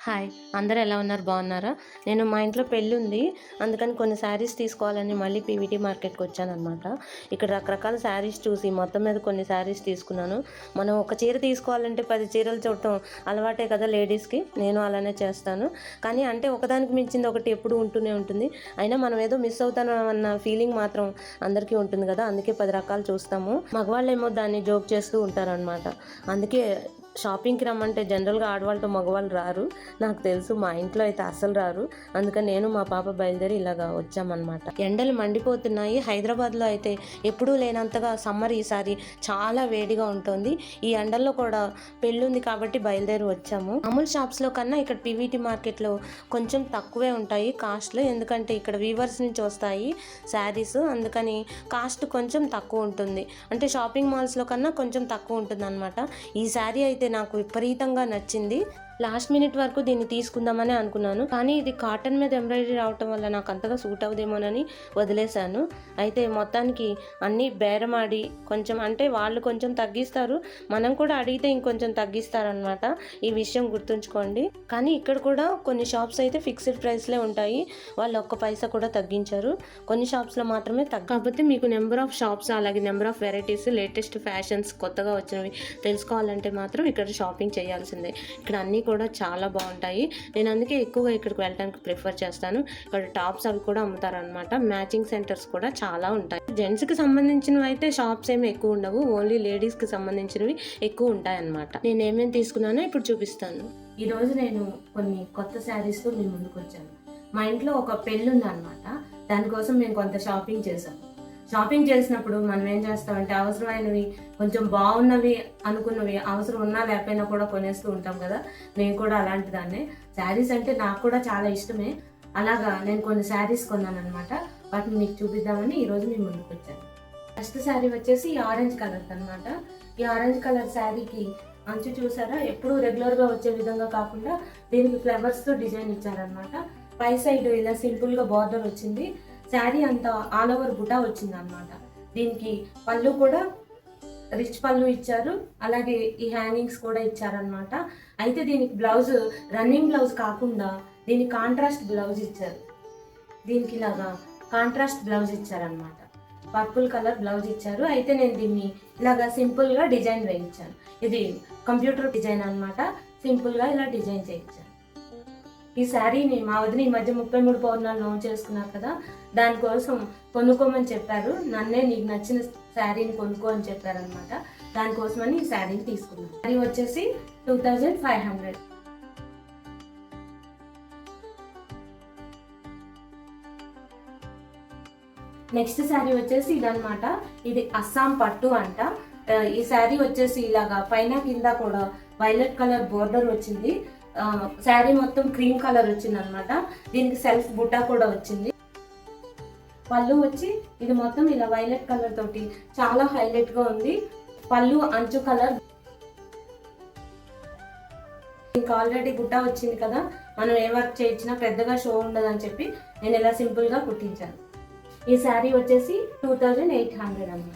Hi! అందరూ ఎలా ఉన్నారు? బాగున్నారా? నేను మా ఇంట్లో పెళ్ళి ఉంది. అందుకని కొన్ని శారీస్ తీసుకోవాలని మళ్ళీ పీవీటీ మార్కెట్‌కి వచ్చాననమాట. ఇక్కడ రకరకాల శారీస్ చూసి మొత్తం మీద కొన్ని శారీస్ తీసుకున్నాను. మనం ఒక చీర తీసుకోవాలంటే 10 చీరలు చూడటం అలవాటే కదా లేడీస్‌కి. నేను అలానే చేస్తాను. కానీ అంటే ఒకదానికి మించింది ఒకటి ఎప్పుడూ ఉంటూనే ఉంటుంది. అయినా మనం ఏదో మిస్ అవుతామన్న ఫీలింగ్ మాత్రం అందరికీ ఉంటుంది కదా! అందుకే 10 రకాలు చూస్తాము. మగవాళ్ళేమో దాన్ని జోక్ చేస్తూ ఉంటారనమాట. అందుకే షాపింగ్‌కి రమ్మంటే జనరల్‌గా ఆడవాళ్ళతో మగవాళ్ళు రారు. నాకు తెలుసు, మా ఇంట్లో అయితే అస్సలు రారు. అందుకని నేను మా పాప బయలుదేరి ఇలాగా వచ్చామన్నమాట. ఎండలు మండిపోతున్నాయి. హైదరాబాద్లో అయితే ఎప్పుడూ లేనంతగా సమ్మర్ ఈసారి చాలా వేడిగా ఉంటుంది. ఈ ఎండల్లో కూడా పెళ్ళుంది కాబట్టి బయలుదేరి వచ్చాము. మామూలు షాప్స్లో కన్నా ఇక్కడ పీవీటీ మార్కెట్లో కొంచెం తక్కువే ఉంటాయి కాస్ట్లు. ఎందుకంటే ఇక్కడ వీవర్స్ నుంచి వస్తాయి శారీస్, అందుకని కాస్ట్ కొంచెం తక్కువ ఉంటుంది. అంటే షాపింగ్ మాల్స్లో కన్నా కొంచెం తక్కువ ఉంటుంది అనమాట. ఈ శారీ అయితే నాకు విపరీతంగా నచ్చింది. లాస్ట్ మినిట్ వరకు దీన్ని తీసుకుందామని అనుకున్నాను, కానీ ఇది కాటన్ మీద ఎంబ్రాయిడరీ రావటం వల్ల నాకు అంతగా సూట్ అవుదేమోనని వదిలేశాను. అయితే మొత్తానికి అన్నీ బేరమాడి కొంచెం, అంటే వాళ్ళు కొంచెం తగ్గిస్తారు, మనం కూడా అడిగితే ఇంకొంచెం తగ్గిస్తారనమాట. ఈ విషయం గుర్తుంచుకోండి. కానీ ఇక్కడ కూడా కొన్ని షాప్స్ అయితే ఫిక్స్డ్ ప్రైస్లే ఉంటాయి. వాళ్ళు ఒక్క పైసా కూడా తగ్గించారు. కొన్ని షాప్స్లో మాత్రమే కాకపోతే మీకు నెంబర్ ఆఫ్ షాప్స్, అలాగే number of varieties, latest fashions కొత్తగా వచ్చినవి తెలుసుకోవాలంటే మాత్రం ఇక్కడ షాపింగ్ చేయాల్సిందే. ఇక్కడ అన్నీ కూడా చాలా బాగుంటాయి. నేను అందుకే ఎక్కువగా ఇక్కడికి వెళ్ళడానికి ప్రిఫర్ చేస్తాను. ఇక్కడ టాప్స్ అవి కూడా అమ్ముతారనమాట. మ్యాచింగ్ సెంటర్స్ కూడా చాలా ఉంటాయి. జెంట్స్కి సంబంధించినవి అయితే షాప్స్ ఏమి ఎక్కువ ఉండవు, ఓన్లీ లేడీస్కి సంబంధించినవి ఎక్కువ ఉంటాయి అన్నమాట. నేను ఏమేమి తీసుకున్నానో ఇప్పుడు చూపిస్తాను. ఈరోజు నేను కొన్ని కొత్త శారీస్తో మీ ముందుకు వచ్చాను. మా ఇంట్లో ఒక పెళ్ళి ఉందన్నమాట. దానికోసం మేము కొంత షాపింగ్ చేశాను. షాపింగ్ చేసినప్పుడు మనం ఏం చేస్తామంటే అవసరమైనవి, కొంచెం బాగున్నవి అనుకున్నవి, అవసరం ఉన్నా లేకపోయినా కూడా కొనేస్తూ ఉంటాం కదా. నేను కూడా అలాంటి దాన్నే. శారీస్ అంటే నాకు కూడా చాలా ఇష్టమే. అలాగా నేను కొన్ని శారీస్ కొన్నాను అనమాట. వాటిని మీకు చూపిద్దామని ఈరోజు మీ ముందుకు వచ్చాను. ఫస్ట్ శారీ వచ్చేసి ఈ ఆరెంజ్ కలర్ అనమాట. ఈ ఆరెంజ్ కలర్ శారీకి అంచు చూసారా, ఎప్పుడు రెగ్యులర్గా వచ్చే విధంగా కాకుండా దీనికి ఫ్లవర్స్తో డిజైన్ ఇచ్చారనమాట. పై సైడ్ ఇలా సింపుల్గా బార్డర్ వచ్చింది. శారీ అంతా ఆల్ ఓవర్ బుటా వచ్చింది అనమాట. దీనికి పళ్ళు కూడా రిచ్ పళ్ళు ఇచ్చారు, అలాగే ఈ హ్యాంగింగ్స్ కూడా ఇచ్చారనమాట. అయితే దీనికి బ్లౌజ్ రన్నింగ్ బ్లౌజ్ కాకుండా దీనికి కాంట్రాస్ట్ బ్లౌజ్ ఇచ్చారు. దీనికి ఇలాగా కాంట్రాస్ట్ బ్లౌజ్ ఇచ్చారనమాట. పర్పుల్ కలర్ బ్లౌజ్ ఇచ్చారు. అయితే నేను దీన్ని ఇలాగా సింపుల్గా డిజైన్ వేయించాను. ఇది కంప్యూటర్ డిజైన్ అనమాట. సింపుల్గా ఇలా డిజైన్ చేయించాను. ఈ శారీని మా వదిన ఈ మధ్య 33 పౌర్ణాలు లాంచ్ చేసుకున్నారు కదా, దానికోసం కొనుక్కోమని చెప్పారు. నన్నే నీకు నచ్చిన శారీని కొనుక్కో అని చెప్పారనమాట. దానికోసమని ఈ శారీని తీసుకున్నాను. శారీ వచ్చేసి 2500. నెక్స్ట్ శారీ వచ్చేసి ఇదనమాట. ఇది అస్సాం పట్టు అంట. ఈ శారీ వచ్చేసి ఇలాగా పైన కింద కూడా వైలెట్ కలర్ బోర్డర్ వచ్చింది. శారీ మొత్తం క్రీమ్ కలర్ వచ్చింది అనమాట. దీనికి సెల్ఫ్ బుట్టా కూడా వచ్చింది. పళ్ళు వచ్చి ఇది మొత్తం ఇలా వైలెట్ కలర్ తోటి చాలా హైలైట్ గా ఉంది. పళ్ళు అంచు కలర్. ఇంకా ఆల్రెడీ బుట్టా వచ్చింది కదా, మనం ఏ వర్క్ చేయించినా పెద్దగా షో ఉండదని చెప్పి నేను ఇలా సింపుల్ గా కుట్టించాను. ఈ శారీ వచ్చేసి 2800 అన్నమాట.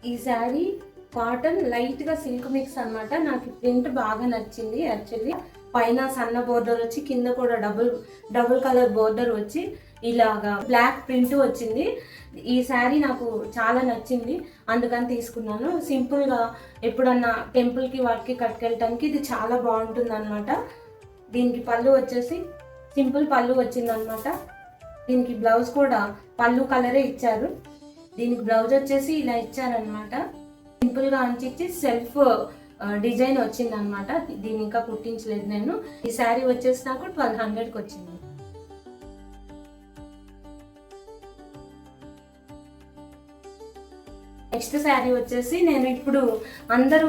ఈ శారీ కాటన్ లైట్ గా సిల్క్ మిక్స్ అనమాట. నాకు ప్రింట్ బాగా నచ్చింది. యాక్చువల్లీ పైన సన్న బోర్డర్ వచ్చి కింద కూడా డబుల్ కలర్ బోర్డర్ వచ్చి ఇలాగా బ్లాక్ ప్రింట్ వచ్చింది. ఈ శారీ నాకు చాలా నచ్చింది, అందుకని తీసుకున్నాను. సింపుల్గా ఎప్పుడన్నా టెంపుల్కి వాటికి కట్టుకెళ్ళటానికి ఇది చాలా బాగుంటుంది అనమాట. దీనికి పళ్ళు వచ్చేసి సింపుల్ పళ్ళు వచ్చిందనమాట. దీనికి బ్లౌజ్ కూడా పళ్ళు కలరే ఇచ్చారు. దీనికి బ్లౌజ్ వచ్చేసి ఇలా ఇచ్చారనమాట. సింపుల్గా అంచిచ్చి సెల్ఫ్ డిజైన్ వచ్చింది అనమాట. దీన్ని ఇంకా కుట్టించలేదు నేను. ఈ శారీ వచ్చేసి నాకు 1200కి వచ్చింది. నెక్స్ట్ శారీ వచ్చేసి నేను ఇప్పుడు అందరూ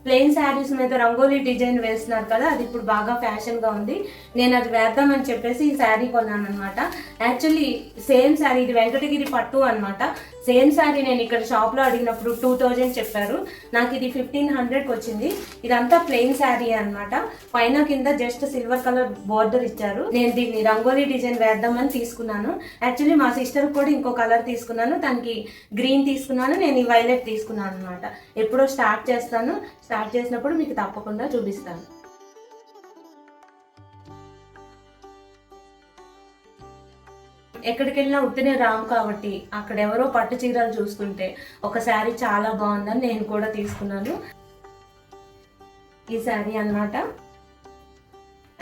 ప్లెయిన్ శారీస్ మీద రంగోలీ డిజైన్ వేస్తున్నారు కదా, అది ఇప్పుడు బాగా ఫ్యాషన్ గా ఉంది. నేను అది వేద్దామని చెప్పేసి ఈ శారీ కొన్నాను అనమాట. యాక్చువల్లీ సేమ్ శారీ, ఇది వెంకటగిరి పట్టు అనమాట. సేమ్ శారీ నేను ఇక్కడ షాప్లో అడిగినప్పుడు 2000 చెప్పారు, నాకు ఇది 1500కి వచ్చింది. ఇదంతా ప్లెయిన్ శారీ అనమాట. పైన కింద జస్ట్ సిల్వర్ కలర్ బోర్డర్ ఇచ్చారు. నేను దీన్ని రంగోలీ డిజైన్ వేద్దామని తీసుకున్నాను. యాక్చువల్లీ మా సిస్టర్ కూడా ఇంకో కలర్ తీసుకున్నాను, తనకి గ్రీన్ తీసుకున్నాను, నేను ఈ వైలెట్ తీసుకున్నాను అనమాట. ఎప్పుడో స్టార్ట్ చేస్తాను, స్టార్ట్ చేసినప్పుడు మీకు తప్పకుండా చూపిస్తాను. ఎక్కడికి వెళ్ళినా ఉట్టినే రాము కాబట్టి అక్కడ ఎవరో పట్టు చీరలు చూస్తుంటే ఒక శారీ చాలా బాగుందని నేను కూడా తీసుకున్నాను. ఈ శారీ అన్నమాట.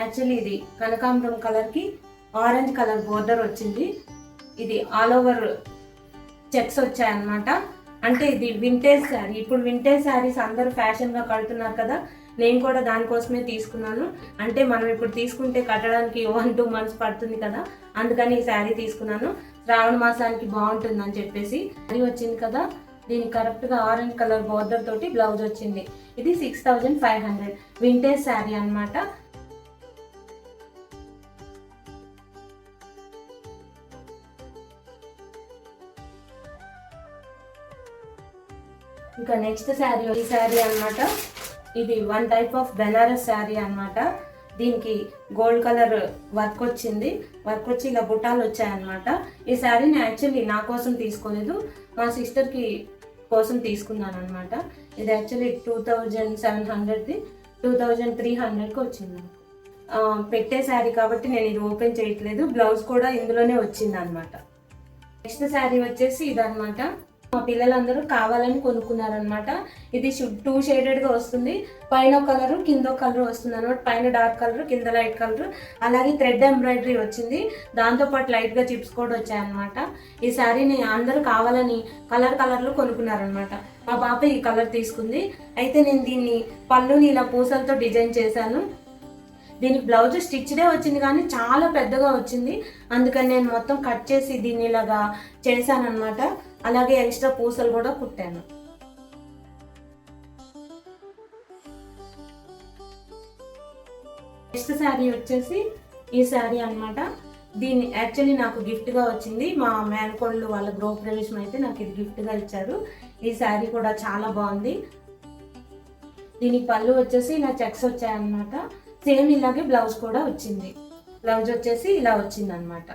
యాక్చువల్లీ ఇది కనకాంబరం కలర్కి ఆరెంజ్ కలర్ బోర్డర్ వచ్చింది. ఇది ఆల్ ఓవర్ చెక్స్ వచ్చాయన్నమాట. అంటే ఇది వింటేజ్ శారీ. ఇప్పుడు వింటేజ్ శారీస్ అందరూ ఫ్యాషన్గా కడుతున్నారు కదా, నేను కూడా దానికోసమే తీసుకున్నాను. అంటే మనం ఇప్పుడు తీసుకుంటే కట్టడానికి 1-2 months పడుతుంది కదా, అందుకని ఈ శారీ తీసుకున్నాను. శ్రావణ మాసానికి బాగుంటుందని చెప్పేసి. శారీ వచ్చింది కదా, దీనికి కరెక్ట్గా ఆరెంజ్ కలర్ బోర్డర్ తోటి బ్లౌజ్ వచ్చింది. ఇది 6500 వింటేజ్ శారీ అన్నమాట. ఇంకా నెక్స్ట్ శారీ ఈ శారీ అన్నమాట. ఇది one type of Banaras sari అన్నమాట. దీనికి గోల్డ్ కలర్ వర్క్ వచ్చింది. వర్క్ వచ్చి ఇలా బుట్టాలు వచ్చాయన్నమాట. ఈ శారీని యాక్చువల్లీ నా కోసం తీసుకోలేదు, మా సిస్టర్కి కోసం తీసుకున్నాను అనమాట. ఇది యాక్చువల్లీ 2700ది 2300కి వచ్చింది. పెట్టే శారీ కాబట్టి నేను ఇది ఓపెన్ చేయట్లేదు. బ్లౌజ్ కూడా ఇందులోనే వచ్చింది అనమాట. నెక్స్ట్ శారీ వచ్చేసి ఇదనమాట. మా పిల్లలందరూ కావాలని కొనుక్కున్నారనమాట. ఇది 2 షేడెడ్గా వస్తుంది. పైన కలర్ కింద కలర్ వస్తుంది అనమాట. పైన డార్క్ కలర్ కింద లైట్ కలర్, అలాగే థ్రెడ్ ఎంబ్రాయిడరీ వచ్చింది. దాంతోపాటు లైట్గా చిప్స్ కూడా వచ్చాయన్నమాట. ఈ శారీని అందరూ కావాలని కలర్లు కొనుక్కున్నారనమాట. మా పాప ఈ కలర్ తీసుకుంది. అయితే నేను దీన్ని పళ్ళుని ఇలా పూసలతో డిజైన్ చేశాను. దీనికి బ్లౌజ్ స్టిచ్డే వచ్చింది కానీ చాలా పెద్దగా వచ్చింది, అందుకని నేను మొత్తం కట్ చేసి దీన్ని ఇలాగా చేశాను అనమాట. అలాగే ఎక్స్ట్రా పూసలు కూడా కుట్టాను. నెక్స్ట్ శారీ వచ్చేసి ఈ శారీ అన్నమాట. దీన్ని యాక్చువల్లీ నాకు గిఫ్ట్గా వచ్చింది. మా మేనకోళ్ళు వాళ్ళ గృహప్రవేశం అయితే నాకు ఇది గిఫ్ట్గా ఇచ్చారు. ఈ శారీ కూడా చాలా బాగుంది. దీనికి పళ్ళు వచ్చేసి ఇలా చెక్స్ వచ్చాయన్నమాట. సేమ్ ఇలాగే బ్లౌజ్ కూడా వచ్చింది. బ్లౌజ్ వచ్చేసి ఇలా వచ్చింది అనమాట.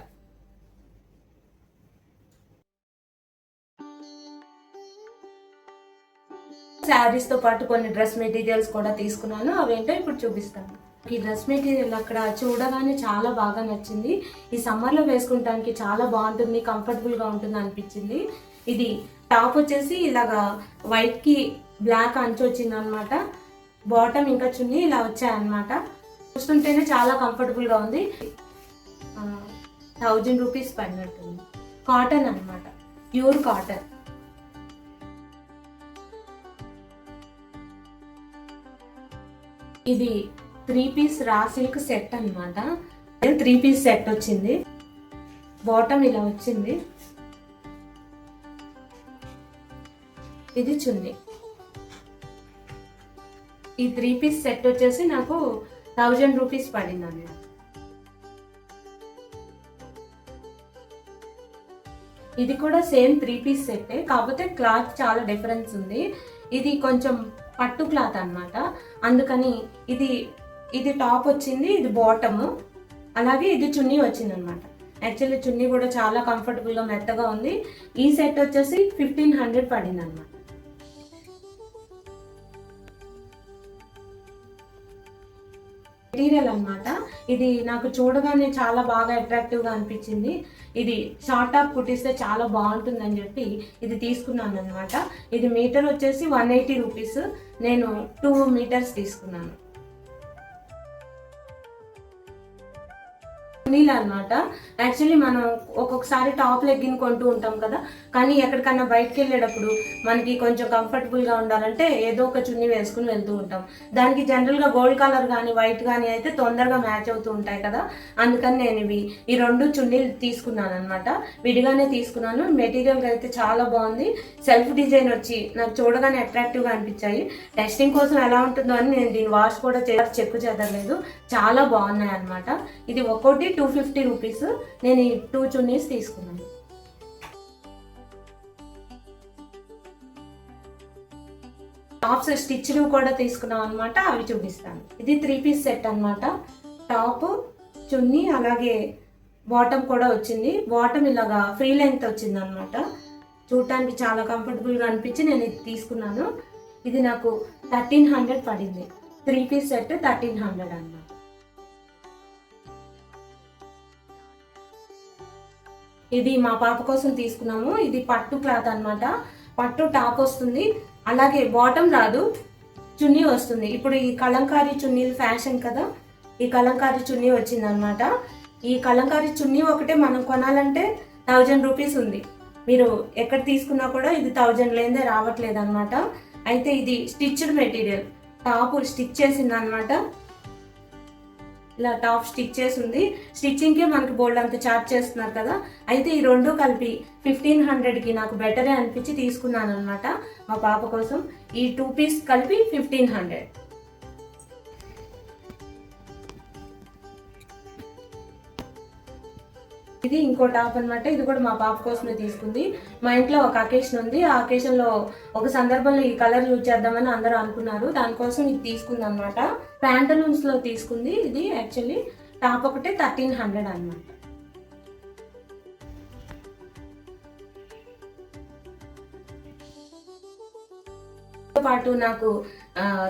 శారీస్ తో పాటు కొన్ని డ్రెస్ మెటీరియల్స్ కూడా తీసుకున్నాను, అవేంటో ఇప్పుడు చూపిస్తాను. ఈ డ్రెస్ మెటీరియల్ అక్కడ చూడగానే చాలా బాగా నచ్చింది. ఈ సమ్మర్లో వేసుకుంటానికి చాలా బాగుంటుంది, కంఫర్టబుల్గా ఉంటుంది అనిపించింది. ఇది టాప్ వచ్చేసి ఇలాగా వైట్కి బ్లాక్ అంచు వచ్చింది అనమాట. బాటమ్ ఇంకా చున్నీ ఇలా వచ్చాయన్నమాట. చూస్తుంటేనే చాలా కంఫర్టబుల్గా ఉంది. 1000 రూపీస్ పడినట్టుంది. కాటన్ అనమాట, ప్యూర్ కాటన్. ఇది 3 పీస్ రా సిల్క్ సెట్ అనమాట. 3 పీస్ సెట్ వచ్చింది. బాటమ్ ఇలా వచ్చింది. ఇది చున్నీ. ఈ 3 పీస్ సెట్ వచ్చేసి నాకు 1000 రూపీస్ పడింది అన్నమాట. ఇది కూడా సేమ్ 3 పీస్ సెట్టే, కాకపోతే క్లాత్ చాలా డిఫరెన్స్ ఉంది. ఇది కొంచెం పట్టు క్లాత్ అన్నమాట, అందుకని ఇది టాప్ వచ్చింది, ఇది బాటమ్, అలాగే ఇది చున్నీ వచ్చింది అనమాట. యాక్చువల్లీ చున్నీ కూడా చాలా కంఫర్టబుల్గా మెత్తగా ఉంది. ఈ సెట్ వచ్చేసి 1500 పడింది అనమాట. మెటీరియల్ అనమాట. ఇది నాకు చూడగానే చాలా బాగా అట్రాక్టివ్గా అనిపించింది. ఇది షార్ట్ టాప్ కుట్టిస్తే చాలా బాగుంటుందని చెప్పి ఇది తీసుకున్నాను అనమాట. ఇది మీటర్ వచ్చేసి 180 రూపీస్. నేను 2 మీటర్స్ తీసుకున్నాను. చున్నీలు అనమాట. యాక్చువల్లీ మనం ఒక్కొక్కసారి టాప్ లెగ్గిన్ కొంటూ ఉంటాం కదా, కానీ ఎక్కడికన్నా బయటకు వెళ్ళేటప్పుడు మనకి కొంచెం కంఫర్టబుల్గా ఉండాలంటే ఏదో ఒక చున్నీ వేసుకుని వెళ్తూ ఉంటాం. దానికి జనరల్గా గోల్డ్ కలర్ కానీ వైట్ కానీ అయితే తొందరగా మ్యాచ్ అవుతూ ఉంటాయి కదా, అందుకని నేను ఈ 2 చున్నీలు తీసుకున్నాను అనమాట. విడిగానే తీసుకున్నాను. మెటీరియల్ అయితే చాలా బాగుంది. సెల్ఫ్ డిజైన్ వచ్చి నాకు చూడగానే అట్రాక్టివ్గా అనిపించాయి. టెస్టింగ్ కోసం ఎలా ఉంటుందో అని నేను దీన్ని వాష్ కూడా చెక్ చేదలేదు. చాలా బాగున్నాయి అనమాట. ఇది ఒక్కోటి 250 రూపీస్. నేను ఈ 2 చున్నీస్ తీసుకున్నాను. టాప్స్ స్టిచ్లు కూడా తీసుకున్నాం అనమాట, అవి చూపిస్తాను. ఇది 3 పీస్ సెట్ అనమాట. టాప్, చున్నీ, అలాగే బాటమ్ కూడా వచ్చింది. బాటమ్ ఇలాగా ఫ్రీ లెంగ్త్ వచ్చింది అనమాట. చూడటానికి చాలా కంఫర్టబుల్గా అనిపించి నేను ఇది తీసుకున్నాను. ఇది నాకు 1300 పడింది. 3 పీస్ సెట్ 1300 అన్నమాట. ఇది మా పాప కోసం తీసుకున్నాము. ఇది పట్టు క్లాత్ అన్నమాట. పట్టు టాప్ వస్తుంది, అలాగే బాటమ్ రాదు, చున్నీ వస్తుంది. ఇప్పుడు ఈ కలంకారీ చున్నీలు ఫ్యాషన్ కదా, ఈ కలంకారీ చున్నీ వచ్చింది అనమాట. ఈ కలంకారీ చున్నీ ఒకటే మనం కొనాలంటే 1000 రూపీస్ ఉంది. మీరు ఎక్కడ తీసుకున్నా కూడా ఇది 1000 లేదే రావట్లేదు అనమాట. అయితే ఇది స్టిచ్డ్ మెటీరియల్, టాప్ స్టిచ్ చేసింది అనమాట. ఇలా టాప్ స్టిచ్ చేసి ఉంది. స్టిచ్చింగ్కే మనకి బోల్డ్ అంత ఛార్జ్ చేస్తున్నారు కదా. అయితే ఈ రెండు కలిపి 1500కి నాకు బెటరే అనిపించి తీసుకున్నాను అనమాట మా పాప కోసం. ఈ 2 పీస్ కలిపి 1500. ఇది ఇంకో టాప్ అనమాట. ఇది కూడా మా పాప కోసమే తీసుకుంది. మా ఇంట్లో ఒక అకేషన్ ఉంది. ఆ అకేషన్లో ఒక సందర్భంలో ఈ కలర్ యూజ్ చేద్దామని అందరూ అనుకున్నారు. దానికోసం ఇది తీసుకుంది అనమాట. ప్యాంటలూన్స్లో తీసుకుంది. ఇది యాక్చువల్లీ టాప్ ఒకటే 1300 అనమాట. పాటు నాకు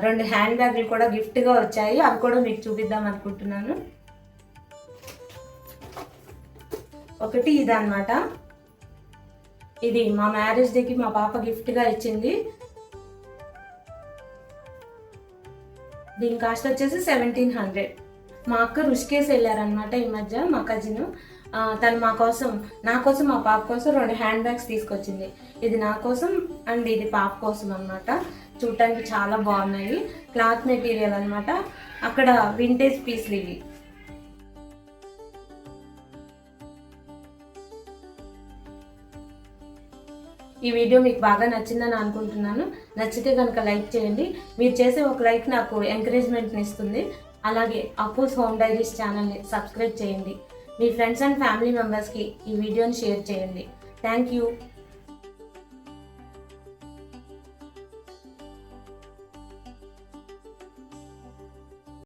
2 హ్యాండ్ బ్యాగ్లు కూడా గిఫ్ట్గా వచ్చాయి. అవి కూడా మీకు చూపిద్దాం అనుకుంటున్నాను. ఒకటి ఇది అనమాట. ఇది మా మ్యారేజ్ డేకి మా పాప గిఫ్ట్గా ఇచ్చింది. దీని కాస్ట్ వచ్చేసి 1700. మా అక్క రుషికేసి వెళ్ళారనమాట ఈ మధ్య, మా కజిన్. తను నా కోసం మా పాప కోసం 2 హ్యాండ్ బ్యాగ్స్ తీసుకొచ్చింది. ఇది నా కోసం అండ్ ఇది పాప కోసం అనమాట. చూడటానికి చాలా బాగున్నాయి. క్లాత్ మెటీరియల్ అనమాట. అక్కడ వింటేజ్ పీస్లు ఇవి. ఈ వీడియో మీకు బాగా నచ్చిందని అనుకుంటున్నాను. నచ్చితే కనుక లైక్ చేయండి. మీరు చేసే ఒక లైక్ నాకు ఎంకరేజ్మెంట్ని ఇస్తుంది. అలాగే అప్పుస్ హోమ్ డైరీస్ ఛానల్ని సబ్స్క్రైబ్ చేయండి. మీ ఫ్రెండ్స్ అండ్ ఫ్యామిలీ మెంబర్స్కి ఈ వీడియోని షేర్ చేయండి. Thank you.